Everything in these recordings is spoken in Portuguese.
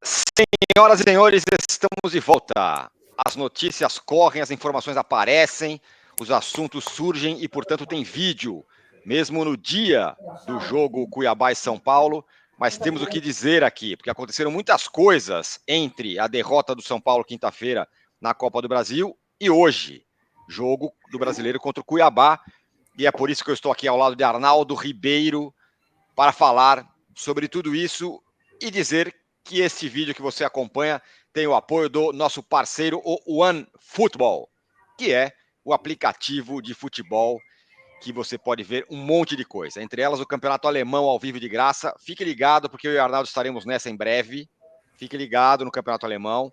Senhoras e senhores, estamos de volta. As notícias correm, as informações aparecem, os assuntos surgem e, portanto, tem vídeo, mesmo no dia do jogo Cuiabá e São Paulo. Mas temos o que dizer aqui, porque aconteceram muitas coisas entre a derrota do São Paulo quinta-feira na Copa do Brasil e hoje, jogo do Brasileiro contra o Cuiabá. E é por isso que eu estou aqui ao lado de Arnaldo Ribeiro para falar sobre tudo isso e dizer que este vídeo que você acompanha tem o apoio do nosso parceiro, o OneFootball, que é o aplicativo de futebol que você pode ver um monte de coisa. Entre elas, o Campeonato Alemão ao vivo de graça. Fique ligado, porque eu e o Arnaldo estaremos nessa em breve. Fique ligado no Campeonato Alemão.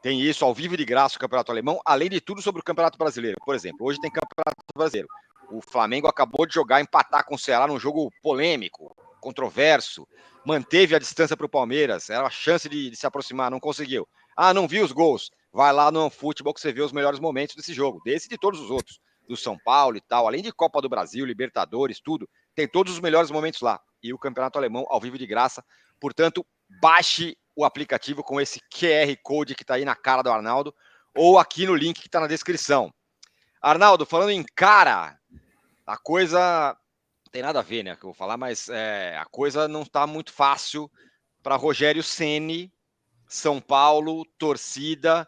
Tem isso ao vivo de graça, o Campeonato Alemão, além de tudo sobre o Campeonato Brasileiro. Por exemplo, hoje tem Campeonato Brasileiro. O Flamengo acabou de empatar com o Ceará num jogo polêmico, controverso. Manteve a distância para o Palmeiras. Era a chance de se aproximar, não conseguiu. Ah, não viu os gols? Vai lá no futebol que você vê os melhores momentos desse jogo, desse e de todos os outros. Do São Paulo e tal, além de Copa do Brasil, Libertadores, tudo. Tem todos os melhores momentos lá. E o Campeonato Alemão ao vivo de graça. Portanto, baixe o aplicativo com esse QR Code que está aí na cara do Arnaldo, ou aqui no link que está na descrição. Arnaldo, falando em cara, a coisa não tem nada a ver, né, que eu vou falar, mas a coisa não está muito fácil para Rogério Ceni, São Paulo, torcida.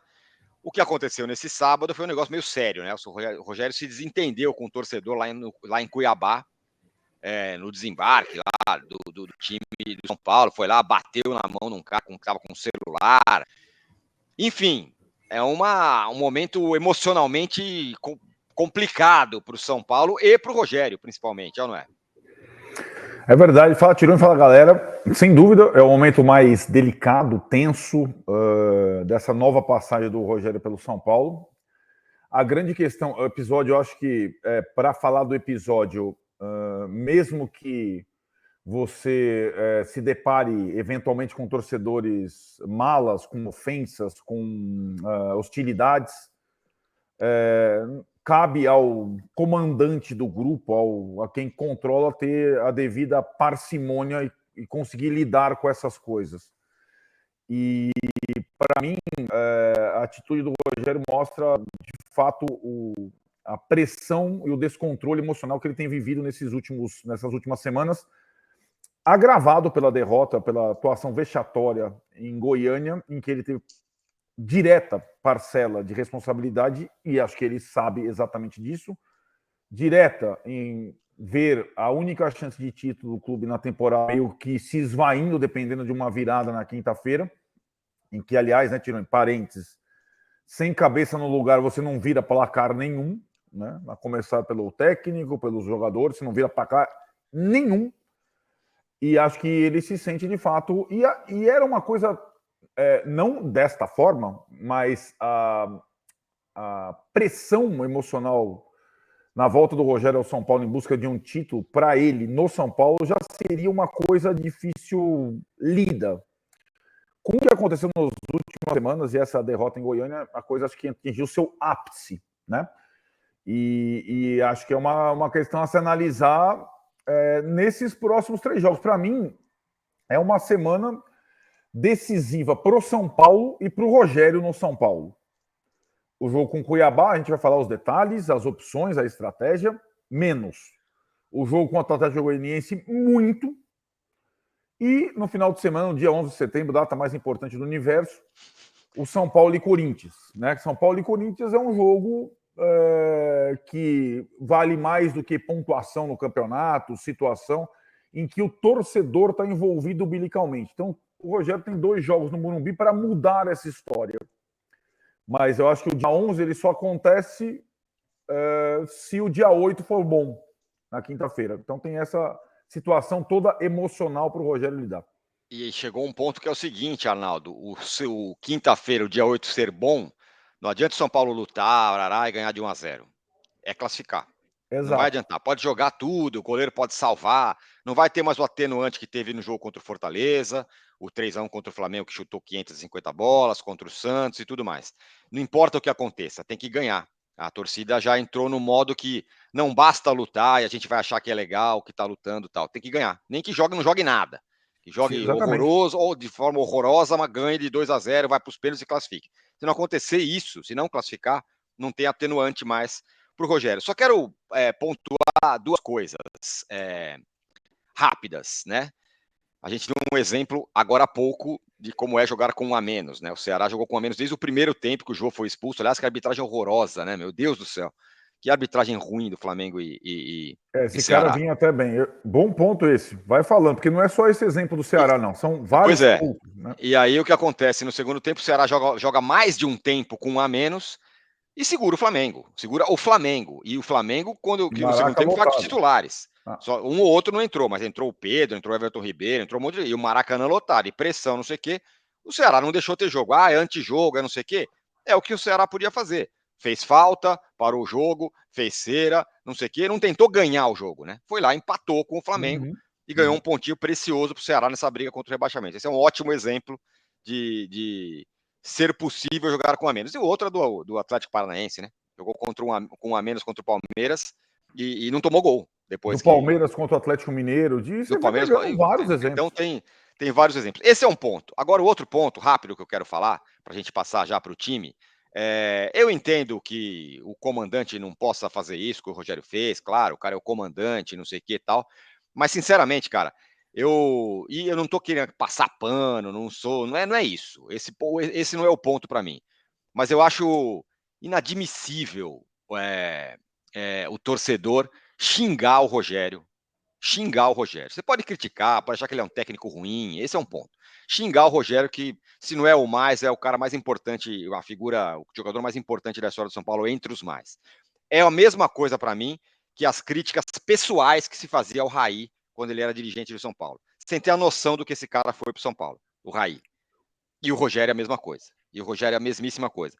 O que aconteceu nesse sábado foi um negócio meio sério, né? O Rogério se desentendeu com o torcedor lá em Cuiabá, no desembarque lá do time do São Paulo, foi lá, bateu na mão num cara que estava com um celular. Enfim, é um momento emocionalmente complicado para o São Paulo e para o Rogério, principalmente, não é? É verdade, fala Tirone, fala galera. Sem dúvida, é o momento mais delicado, tenso dessa nova passagem do Rogério pelo São Paulo. A grande questão, o episódio, eu acho que para falar do episódio, mesmo que você se depare eventualmente com torcedores malas, com ofensas, com hostilidades, cabe ao comandante do grupo, a quem controla, ter a devida parcimônia e conseguir lidar com essas coisas. E, para mim, a atitude do Rogério mostra, de fato, a pressão e o descontrole emocional que ele tem vivido nessas últimas semanas, agravado pela derrota, pela atuação vexatória em Goiânia, em que ele teve direta parcela de responsabilidade, e acho que ele sabe exatamente disso, direta em ver a única chance de título do clube na temporada meio que se esvaindo, dependendo de uma virada na quinta-feira, em que, aliás, né, tirando parênteses, sem cabeça no lugar você não vira placar nenhum, né? A começar pelo técnico, pelos jogadores, você não vira placar nenhum. E acho que ele se sente de fato, e era uma coisa não desta forma, mas a pressão emocional na volta do Rogério ao São Paulo em busca de um título para ele no São Paulo já seria uma coisa difícil lida. Com o que aconteceu nas últimas semanas e essa derrota em Goiânia, a coisa acho que atingiu seu ápice, né? E acho que é uma questão a se analisar nesses próximos 3 jogos. Para mim, é uma semana decisiva para o São Paulo e para o Rogério no São Paulo. O jogo com o Cuiabá, a gente vai falar os detalhes, as opções, a estratégia, menos. O jogo contra o Atlético Goianiense, muito. E no final de semana, no dia 11 de setembro, data mais importante do universo, o São Paulo e Corinthians. Né? São Paulo e Corinthians é um jogo que vale mais do que pontuação no campeonato, situação em que o torcedor está envolvido umbilicalmente. Então, o Rogério tem 2 jogos no Morumbi para mudar essa história. Mas eu acho que o dia 11 ele só acontece se o dia 8 for bom, na quinta-feira. Então tem essa situação toda emocional para o Rogério lidar. E chegou um ponto que é o seguinte, Arnaldo, o seu quinta-feira, o dia 8 ser bom, não adianta o São Paulo lutar, arará, e ganhar de 1-0. É classificar. Exato. Não vai adiantar. Pode jogar tudo, o goleiro pode salvar, não vai ter mais o atenuante que teve no jogo contra o Fortaleza, o 3-1 contra o Flamengo, que chutou 550 bolas, contra o Santos e tudo mais. Não importa o que aconteça, tem que ganhar. A torcida já entrou no modo que não basta lutar e a gente vai achar que é legal, que tá lutando e tal. Tem que ganhar. Nem que jogue, não jogue nada. Que jogue horroroso ou de forma horrorosa, mas ganhe de 2-0, vai para os pênaltis e classifique. Se não acontecer isso, se não classificar, não tem atenuante mais para o Rogério. Só quero pontuar duas coisas rápidas, né? A gente deu um exemplo agora há pouco de como é jogar com um a menos, né? O Ceará jogou com um a menos desde o primeiro tempo que o Jô foi expulso. Aliás, que arbitragem horrorosa, né? Meu Deus do céu. Que arbitragem ruim do Flamengo e esse Ceará. Cara vinha até bem. Bom ponto esse. Vai falando, porque não é só esse exemplo do Ceará, não. São vários outros. Né? E aí o que acontece? No segundo tempo, o Ceará joga mais de um tempo com um a menos e segura o Flamengo. Segura o Flamengo. E o Flamengo, que no segundo tempo, vai com os titulares. Só um ou outro não entrou, mas entrou o Pedro, entrou o Everton Ribeiro, entrou um monte de... E o Maracanã lotado, e pressão, não sei o quê. O Ceará não deixou ter jogo. É antijogo, é não sei o quê. É o que o Ceará podia fazer. Fez falta, parou o jogo, fez cera, não sei o quê. Não tentou ganhar o jogo, né? Foi lá, empatou com o Flamengo e ganhou um pontinho precioso para o Ceará nessa briga contra o rebaixamento. Esse é um ótimo exemplo de ser possível jogar com a menos. E o outro é do Atlético Paranaense, né? Jogou com um a menos contra o Palmeiras e não tomou gol. Depois do Palmeiras contra o Atlético Mineiro, disso do Palmeiras, vários exemplos. Então tem vários exemplos. Esse é um ponto. Agora, o outro ponto, rápido, que eu quero falar, para a gente passar já para o time, eu entendo que o comandante não possa fazer isso que o Rogério fez, claro, o cara é o comandante, não sei o que e tal, mas, sinceramente, cara, eu não tô querendo passar pano, não é isso. Esse não é o ponto para mim. Mas eu acho inadmissível o torcedor xingar o Rogério. Você pode criticar, pode achar que ele é um técnico ruim, esse é um ponto. Xingar o Rogério, que se não é o mais, é o cara mais importante, o jogador mais importante da história do São Paulo, entre os mais. É a mesma coisa para mim que as críticas pessoais que se fazia ao Raí quando ele era dirigente do São Paulo. Sem ter a noção do que esse cara foi pro São Paulo, o Raí. E o Rogério é a mesma coisa. E o Rogério é a mesmíssima coisa.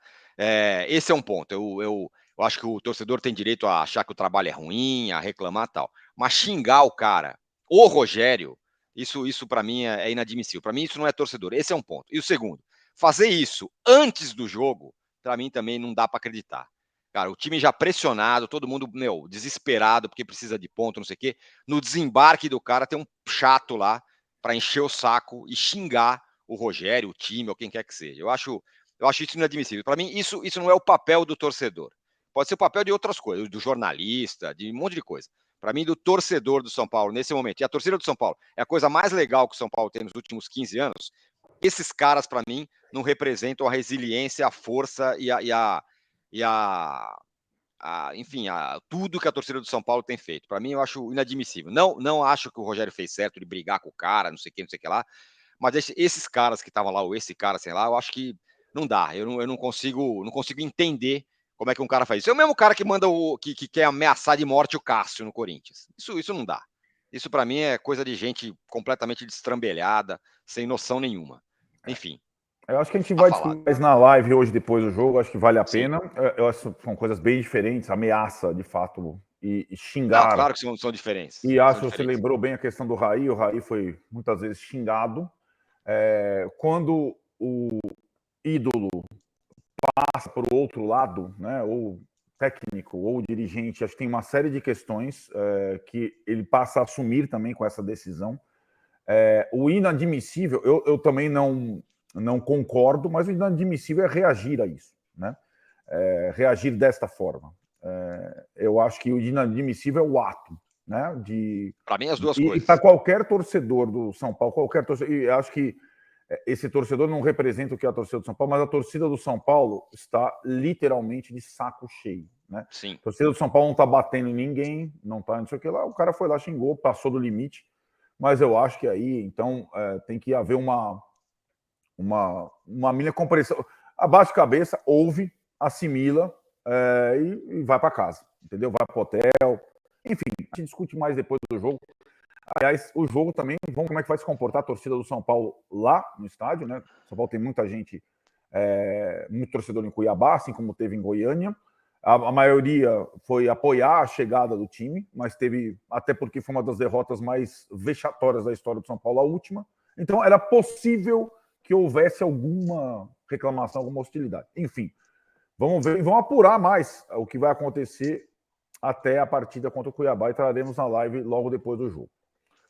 Esse é um ponto. Eu acho que o torcedor tem direito a achar que o trabalho é ruim, a reclamar e tal. Mas xingar o cara, o Rogério, isso para mim é inadmissível. Para mim isso não é torcedor. Esse é um ponto. E o segundo, fazer isso antes do jogo, para mim também não dá para acreditar. Cara, o time já pressionado, todo mundo, desesperado porque precisa de ponto, não sei o quê. No desembarque do cara tem um chato lá para encher o saco e xingar o Rogério, o time, ou quem quer que seja. Eu acho isso inadmissível. Para mim, isso não é o papel do torcedor. Pode ser o papel de outras coisas, do jornalista, de um monte de coisa. Para mim, do torcedor do São Paulo, nesse momento, e a torcida do São Paulo é a coisa mais legal que o São Paulo tem nos últimos 15 anos, esses caras, para mim, não representam a resiliência, a força enfim, tudo que a torcida do São Paulo tem feito. Para mim, eu acho inadmissível. Não acho que o Rogério fez certo de brigar com o cara, não sei o que lá, mas esses caras que estavam lá, ou esse cara, sei lá, eu acho que não dá. Eu não consigo entender como é que um cara faz isso. É o mesmo cara que manda que quer ameaçar de morte o Cássio no Corinthians. Isso não dá. Isso para mim é coisa de gente completamente destrambelhada, sem noção nenhuma. Enfim. Eu acho que a gente vai discutir mais na live hoje, depois do jogo, acho que vale a pena. Eu acho que são coisas bem diferentes, ameaça, de fato, e xingar. Não, claro que são diferentes. E acho que você lembrou bem a questão do Raí, o Raí foi muitas vezes xingado. Quando o ídolo passa para o outro lado, né, ou técnico ou dirigente, acho que tem uma série de questões que ele passa a assumir também com essa decisão. O inadmissível, eu também não concordo, mas o inadmissível é reagir a isso, né? Reagir desta forma. Eu acho que o inadmissível é o ato, né? Para mim, as duas coisas. E para qualquer torcedor do São Paulo, qualquer torcedor, e acho que esse torcedor não representa o que é a torcida do São Paulo, mas a torcida do São Paulo está literalmente de saco cheio, né? Sim. A torcida do São Paulo não está batendo em ninguém, não está não sei o que lá, o cara foi lá, xingou, passou do limite, mas eu acho que aí, então, tem que haver uma mínima compreensão. Abaixa a cabeça, ouve, assimila e vai para casa, entendeu? Vai para o hotel, enfim, a gente discute mais depois do jogo. Aliás, o jogo também, vamos como é que vai se comportar a torcida do São Paulo lá no estádio, né? São Paulo tem muita gente, muito torcedor em Cuiabá, assim como teve em Goiânia. A maioria foi apoiar a chegada do time, mas teve, até porque foi uma das derrotas mais vexatórias da história do São Paulo, a última. Então, era possível que houvesse alguma reclamação, alguma hostilidade. Enfim, vamos ver e vamos apurar mais o que vai acontecer até a partida contra o Cuiabá e traremos na live logo depois do jogo.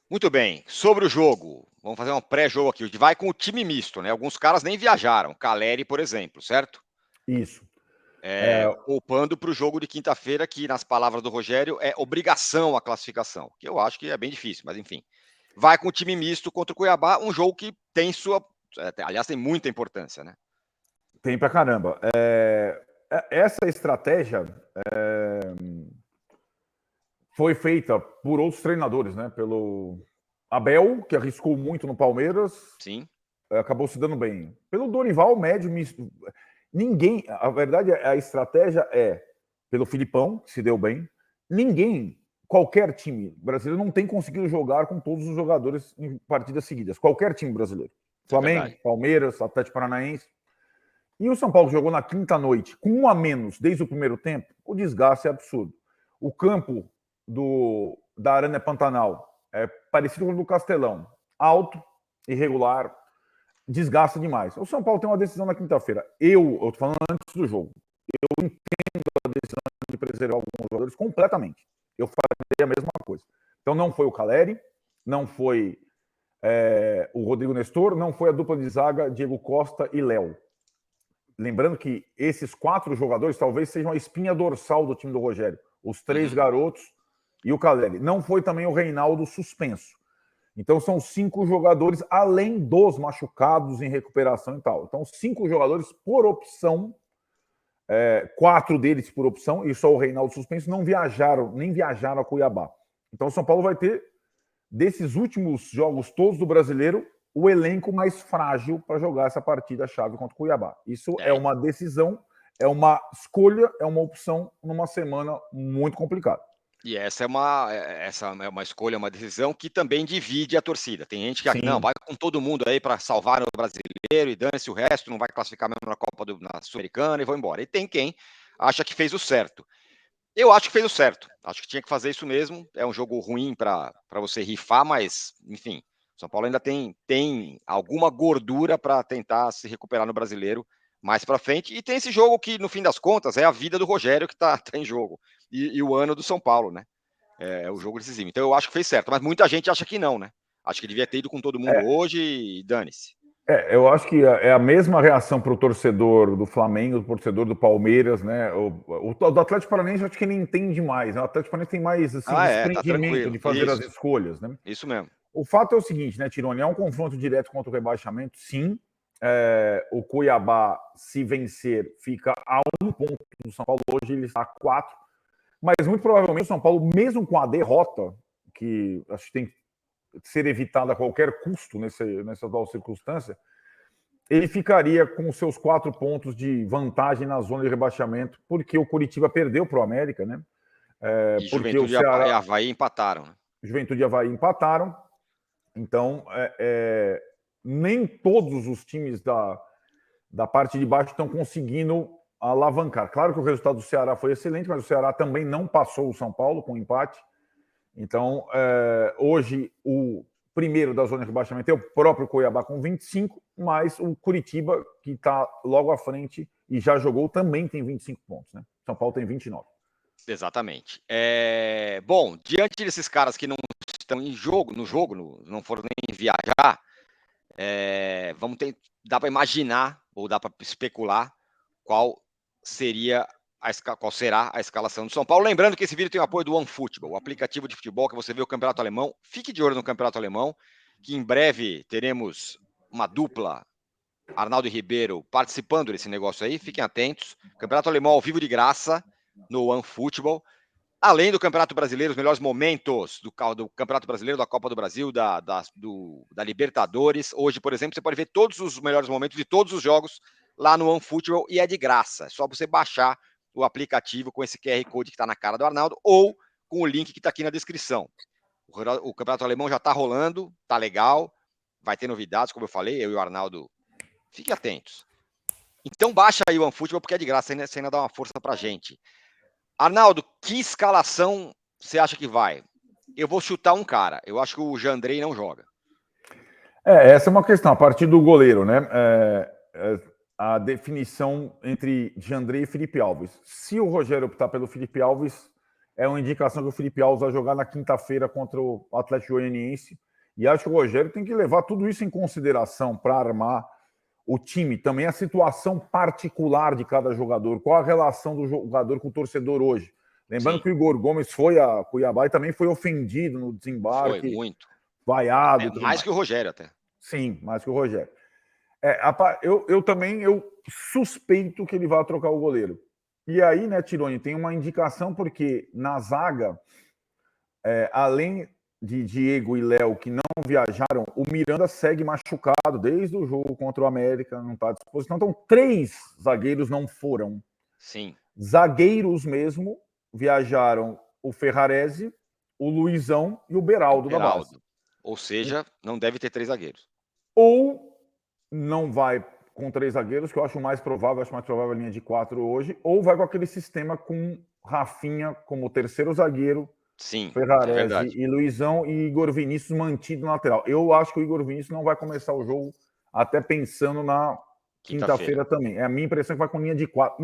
Muito bem. Sobre o jogo, vamos fazer um pré-jogo aqui. A gente vai com o time misto, né? Alguns caras nem viajaram. Caleri, por exemplo, certo? Isso. Poupando para o jogo de quinta-feira, que, nas palavras do Rogério, é obrigação a classificação. Que eu acho que é bem difícil, mas enfim. Vai com o time misto contra o Cuiabá, um jogo que tem sua. Aliás, tem muita importância, né? Tem pra caramba. Essa estratégia foi feita por outros treinadores, né? Pelo Abel, que arriscou muito no Palmeiras. Sim. Acabou se dando bem. Pelo Dorival, médio, ninguém. A verdade, a estratégia é pelo Filipão, que se deu bem. Ninguém, qualquer time brasileiro, não tem conseguido jogar com todos os jogadores em partidas seguidas. Qualquer time brasileiro. Flamengo, Palmeiras, Atlético Paranaense. E o São Paulo jogou na quinta noite, com 1 a menos desde o primeiro tempo. O desgaste é absurdo. O campo da Arena Pantanal é parecido com o do Castelão. Alto, irregular, desgasta demais. O São Paulo tem uma decisão na quinta-feira. Eu tô falando antes do jogo. Eu entendo a decisão de preservar alguns jogadores completamente. Eu faria a mesma coisa. Então não foi o Caleri, não foi o Rodrigo Nestor, não foi a dupla de zaga Diego Costa e Léo. Lembrando que esses 4 jogadores talvez sejam a espinha dorsal do time do Rogério. Os 3 garotos e o Caleri. Não foi também o Reinaldo suspenso. Então são 5 jogadores, além dos machucados em recuperação e tal. Então 5 jogadores por opção, 4 deles por opção, e só o Reinaldo suspenso, nem viajaram a Cuiabá. Então o São Paulo vai ter, desses últimos jogos todos do Brasileiro, o elenco mais frágil para jogar essa partida-chave contra o Cuiabá. Isso é uma decisão, é uma escolha, é uma opção numa semana muito complicada. E essa é uma escolha, uma decisão que também divide a torcida. Tem gente que não, vai com todo mundo aí para salvar o brasileiro e dane-se o resto, não vai classificar mesmo na Copa na Sul-Americana e vão embora. E tem quem acha que fez o certo. Eu acho que fez o certo. Acho que tinha que fazer isso mesmo. É um jogo ruim para você rifar, mas, enfim, São Paulo ainda tem alguma gordura para tentar se recuperar no brasileiro mais para frente. E tem esse jogo que, no fim das contas, é a vida do Rogério que tá em jogo. E o ano do São Paulo, né? É o jogo decisivo. Então eu acho que fez certo. Mas muita gente acha que não, né? Acho que devia ter ido com todo mundo hoje e dane-se. Eu acho que é a mesma reação para o torcedor do Flamengo, do torcedor do Palmeiras, né? O do Atlético Paranaense, acho que ele entende mais. Né? O Atlético Paranaense tem mais assim, desprendimento tá de fazer isso. as escolhas, né? Isso mesmo. O fato é o seguinte, né, Tironi? É um confronto direto contra o rebaixamento, sim. O Cuiabá, se vencer, fica a 1 ponto do São Paulo. Hoje ele está a 4. Mas muito provavelmente o São Paulo, mesmo com a derrota, que acho que tem que ser evitada a qualquer custo nessa atual circunstância, ele ficaria com seus 4 pontos de vantagem na zona de rebaixamento, porque o Curitiba perdeu para o América, né? E Porque Juventude o Ceará, e Avaí empataram. Né? Juventude e Avaí empataram. Então, nem todos os times da parte de baixo estão conseguindo alavancar. Claro que o resultado do Ceará foi excelente, mas o Ceará também não passou o São Paulo com empate. Então, hoje, o primeiro da zona de rebaixamento é o próprio Cuiabá com 25, mas o Curitiba, que está logo à frente e já jogou, também tem 25 pontos. Né? São Paulo tem 29. Exatamente. Bom, diante desses caras que não estão no jogo, não foram nem viajar, dá para imaginar, ou dá para especular, qual será a escalação do São Paulo. Lembrando que esse vídeo tem o apoio do OneFootball, o aplicativo de futebol que você vê o Campeonato Alemão. Fique de olho no Campeonato Alemão, que em breve teremos uma dupla, Arnaldo e Ribeiro, participando desse negócio aí. Fiquem atentos. Campeonato Alemão ao vivo de graça no OneFootball. Além do Campeonato Brasileiro, os melhores momentos do Campeonato Brasileiro, da Copa do Brasil, da Libertadores. Hoje, por exemplo, você pode ver todos os melhores momentos de todos os jogos lá no OneFootball e é de graça. É só você baixar o aplicativo com esse QR Code que está na cara do Arnaldo ou com o link que está aqui na descrição. O Campeonato Alemão já está rolando, tá legal, vai ter novidades, como eu falei, eu e o Arnaldo. Fiquem atentos. Então baixa aí o OneFootball porque é de graça, você ainda dá uma força pra gente. Arnaldo, que escalação você acha que vai? Eu vou chutar um cara. Eu acho que o Jandrei não joga. Essa é uma questão. A partir do goleiro, né? A definição entre Jandrei e Felipe Alves. Se o Rogério optar pelo Felipe Alves, é uma indicação que o Felipe Alves vai jogar na quinta-feira contra o Atlético Goianiense. E acho que o Rogério tem que levar tudo isso em consideração para armar o time. Também a situação particular de cada jogador. Qual a relação do jogador com o torcedor hoje? Lembrando que o Igor Gomes foi a Cuiabá e também foi ofendido no desembarque. Foi, muito. Vaiado. Mais que o Rogério até. Sim, mais que o Rogério. Eu também suspeito que ele vai trocar o goleiro. E aí, né, Tironi, tem uma indicação porque na zaga, além de Diego e Léo que não viajaram, o Miranda segue machucado desde o jogo contra o América, não está à disposição. Então, 3 zagueiros não foram. Sim. Zagueiros mesmo viajaram o Ferrarese, o Luizão e o Beraldo da base. Ou seja, não deve ter 3 zagueiros. Ou não vai com 3 zagueiros, que eu acho mais provável a linha de 4 hoje, ou vai com aquele sistema com Rafinha como terceiro zagueiro, sim, Ferrarese e Luizão e Igor Vinícius mantido na lateral. Eu acho que o Igor Vinícius não vai começar o jogo até pensando na quinta-feira também. É a minha impressão que vai com linha de 4.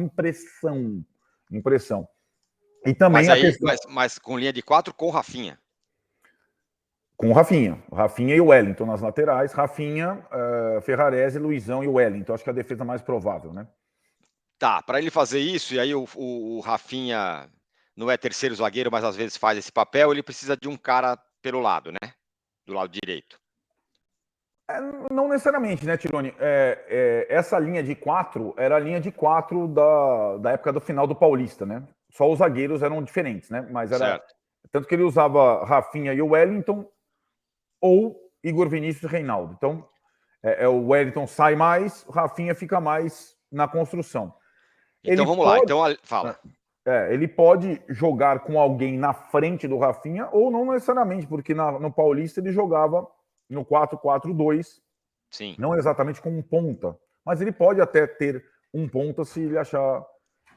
Impressão. E também mas com linha de 4 com Rafinha. Com o Rafinha. Rafinha e o Wellington nas laterais. Rafinha, Ferrarese, Luizão e o Wellington. Acho que é a defesa mais provável, né? Tá, para ele fazer isso, e aí o Rafinha não é terceiro zagueiro, mas às vezes faz esse papel, ele precisa de um cara pelo lado, né? Do lado direito. Não necessariamente, né, Tironi? Essa linha de 4 era a linha de 4 da época do final do Paulista, né? Só os zagueiros eram diferentes, né? Mas era. Certo. Tanto que ele usava Rafinha e o Wellington ou Igor Vinícius e Reinaldo. Então, o Wellington sai mais, o Rafinha fica mais na construção. Então vamos lá, então fala. Ele pode jogar com alguém na frente do Rafinha ou não necessariamente, porque no Paulista ele jogava no 4-4-2, sim, não exatamente com um ponta, mas ele pode até ter um ponta se ele achar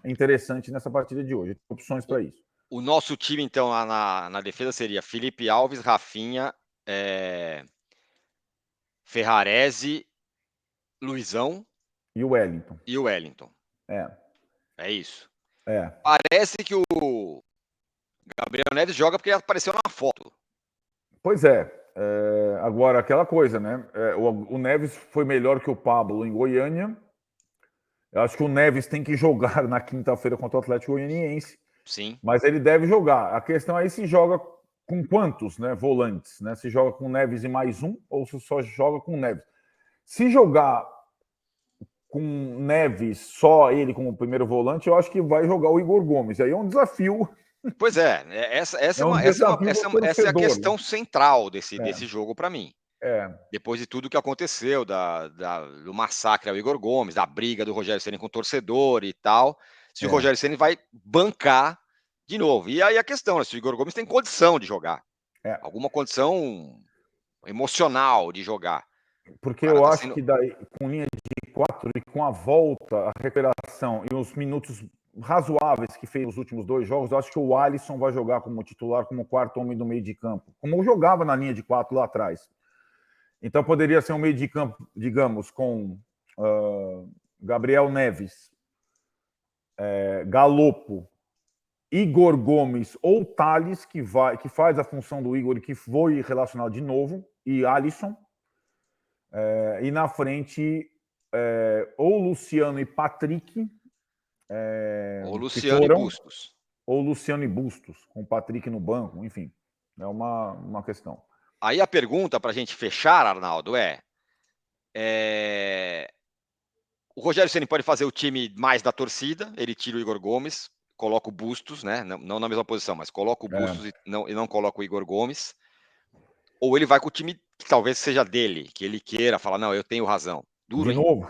interessante nessa partida de hoje. Tem opções para isso. O nosso time, então, na defesa seria Felipe Alves, Rafinha, Ferrarese, Luizão e o Wellington. É isso. Parece que o Gabriel Neves joga porque ele apareceu na foto. Pois é. Agora, aquela coisa, né? O Neves foi melhor que o Pablo em Goiânia. Eu acho que o Neves tem que jogar na quinta-feira contra o Atlético Goianiense. Sim. Mas ele deve jogar. A questão aí se joga com quantos, né, volantes, né? Se joga com Neves e mais um ou se só joga com Neves. Se jogar com Neves, só ele como primeiro volante, eu acho que vai jogar o Igor Gomes. Aí é um desafio. Pois essa é a questão central desse jogo para mim. Depois de tudo que aconteceu, do massacre ao Igor Gomes, da briga do Rogério Ceni com o torcedor e tal, se o Rogério Ceni vai bancar de novo. E aí a questão, né, se o Igor Gomes tem condição de jogar. Alguma condição emocional de jogar. Porque eu acho que daí, com linha de 4 e com a volta, a recuperação e os minutos razoáveis que fez nos últimos 2 jogos, eu acho que o Alisson vai jogar como titular, como quarto homem do meio de campo, como jogava na linha de 4 lá atrás. Então poderia ser um meio de campo, digamos, com Gabriel Neves, Galopo, Igor Gomes ou Thales, que faz a função do Igor e que foi relacionado de novo, e Alisson. E na frente, ou Luciano e Patrick. Ou Luciano e Bustos. Ou Luciano e Bustos, com o Patrick no banco, enfim. É uma questão. Aí a pergunta para a gente fechar, Arnaldo, o Rogério Ceni pode fazer o time mais da torcida, ele tira o Igor Gomes, coloca o Bustos, né? Não na mesma posição, mas coloca o Bustos e não coloca o Igor Gomes. Ou ele vai com o time que talvez seja dele, que ele queira falar, não, eu tenho razão. Duro, de novo?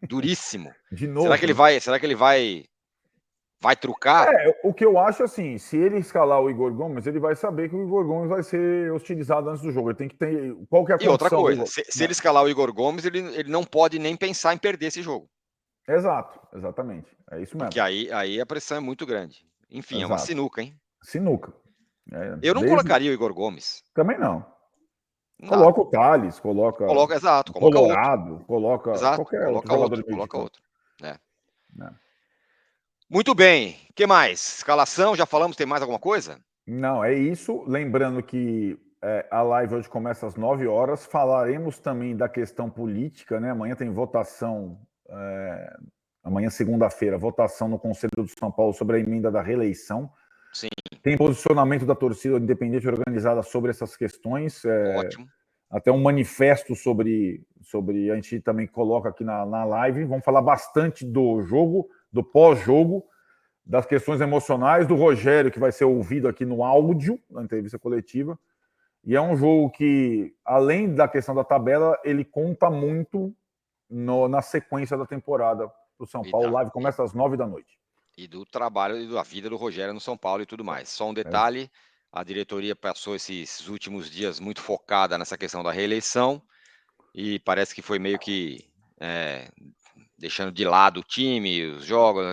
Duríssimo. De novo. Será que ele vai trucar? O que eu acho, assim, se ele escalar o Igor Gomes, ele vai saber que o Igor Gomes vai ser hostilizado antes do jogo. Ele tem que ter qualquer condição. E outra coisa, se ele escalar o Igor Gomes, ele não pode nem pensar em perder esse jogo. Exato, exatamente. É isso mesmo. Porque aí a pressão é muito grande. Enfim, é uma sinuca, hein? Sinuca. Eu não colocaria o Igor Gomes. Também não. Coloca o Thales, coloca Colorado, outro. Qualquer outro jogador. Coloca outro. Muito bem. O que mais? Escalação, já falamos, tem mais alguma coisa? Não, é isso. Lembrando que A live hoje começa às 9 horas. Falaremos também da questão política, né? Amanhã tem votação, amanhã, segunda-feira, votação no Conselho do São Paulo sobre a emenda da reeleição. Sim. Tem posicionamento da torcida independente organizada sobre essas questões. Ótimo. Até um manifesto sobre a gente também coloca aqui na live. Vamos falar bastante do jogo, do pós-jogo, das questões emocionais, do Rogério, que vai ser ouvido aqui no áudio, na entrevista coletiva. E é um jogo que, além da questão da tabela, ele conta muito na sequência da temporada do São Paulo. Live começa às 9 da noite. E do trabalho e da vida do Rogério no São Paulo e tudo mais. Só um detalhe, a diretoria passou esses últimos dias muito focada nessa questão da reeleição e parece que foi meio que deixando de lado o time, os jogos,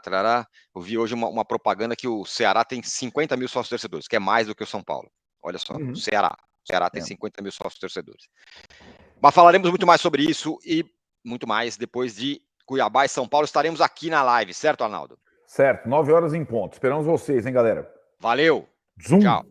tarará. Eu vi hoje uma propaganda que o Ceará tem 50 mil sócios torcedores, que é mais do que o São Paulo. Olha só, o Ceará tem 50 mil sócios torcedores. Mas falaremos muito mais sobre isso e muito mais depois de Cuiabá e São Paulo. Estaremos aqui na live, certo, Arnaldo? Certo, 9 horas em ponto. Esperamos vocês, hein, galera? Valeu! Zoom! Tchau!